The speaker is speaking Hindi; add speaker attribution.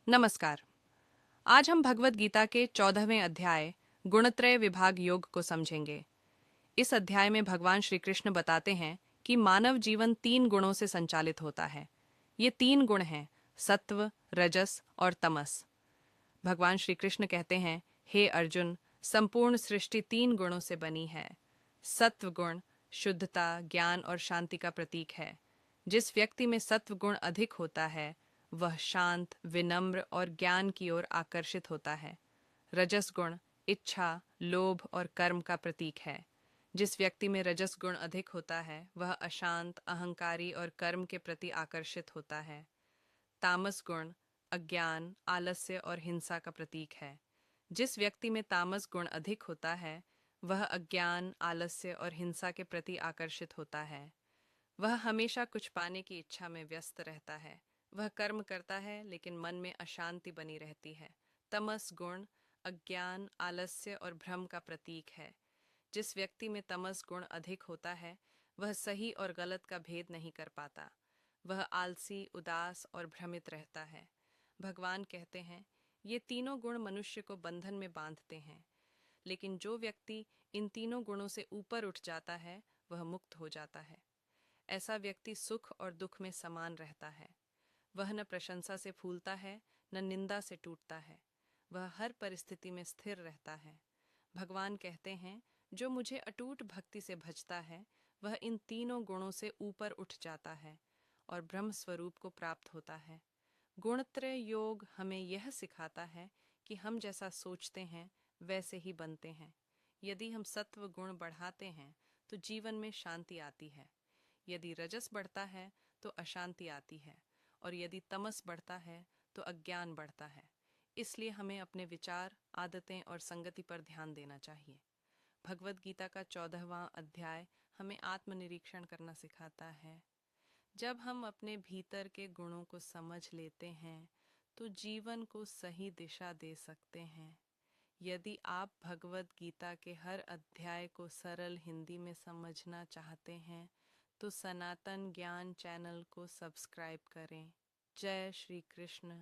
Speaker 1: नमस्कार। आज हम भगवत गीता के 14वें अध्याय गुणत्रय विभाग योग को समझेंगे। इस अध्याय में भगवान श्री कृष्ण बताते हैं कि मानव जीवन 3 गुणों से संचालित होता है। ये 3 गुण हैं, सत्व, रजस और तमस। भगवान श्री कृष्ण कहते हैं, हे अर्जुन, संपूर्ण सृष्टि 3 गुणों से बनी है। सत्व गुण शुद्धता, ज्ञान और शांति का प्रतीक है। जिस व्यक्ति में सत्व गुण अधिक होता है वह शांत, विनम्र और ज्ञान की ओर आकर्षित होता है। रजस गुण इच्छा, लोभ और कर्म का प्रतीक है। जिस व्यक्ति में रजस गुण अधिक होता है वह अशांत, अहंकारी और कर्म के प्रति आकर्षित होता है। तामस गुण अज्ञान, आलस्य और हिंसा का प्रतीक है। जिस व्यक्ति में तामस गुण अधिक होता है वह अज्ञान, आलस्य और हिंसा के प्रति आकर्षित होता है। वह हमेशा कुछ पाने की इच्छा में व्यस्त रहता है। वह कर्म करता है लेकिन मन में अशांति बनी रहती है। तमस गुण अज्ञान, आलस्य और भ्रम का प्रतीक है। जिस व्यक्ति में तमस गुण अधिक होता है वह सही और गलत का भेद नहीं कर पाता। वह आलसी, उदास और भ्रमित रहता है। भगवान कहते हैं, ये तीनों गुण मनुष्य को बंधन में बांधते हैं, लेकिन जो व्यक्ति इन तीनों गुणों से ऊपर उठ जाता है वह मुक्त हो जाता है। ऐसा व्यक्ति सुख और दुख में समान रहता है। वह न प्रशंसा से फूलता है न निंदा से टूटता है। वह हर परिस्थिति में स्थिर रहता है। भगवान कहते हैं, जो मुझे अटूट भक्ति से भजता है वह इन तीनों गुणों से ऊपर उठ जाता है और ब्रह्म स्वरूप को प्राप्त होता है। गुणत्रय योग हमें यह सिखाता है कि हम जैसा सोचते हैं वैसे ही बनते हैं। यदि हम सत्व गुण बढ़ाते हैं तो जीवन में शांति आती है। यदि रजस बढ़ता है तो अशांति आती है, और यदि तमस बढ़ता है तो अज्ञान बढ़ता है। इसलिए हमें अपने विचार, आदतें और संगति पर ध्यान देना चाहिए। भगवत गीता का 14वां अध्याय हमें आत्मनिरीक्षण करना सिखाता है। जब हम अपने भीतर के गुणों को समझ लेते हैं तो जीवन को सही दिशा दे सकते हैं। यदि आप भगवत गीता के हर अध्याय को सरल हिंदी में समझना चाहते हैं तो सनातन ज्ञान चैनल को सब्सक्राइब करें। जय श्री कृष्ण।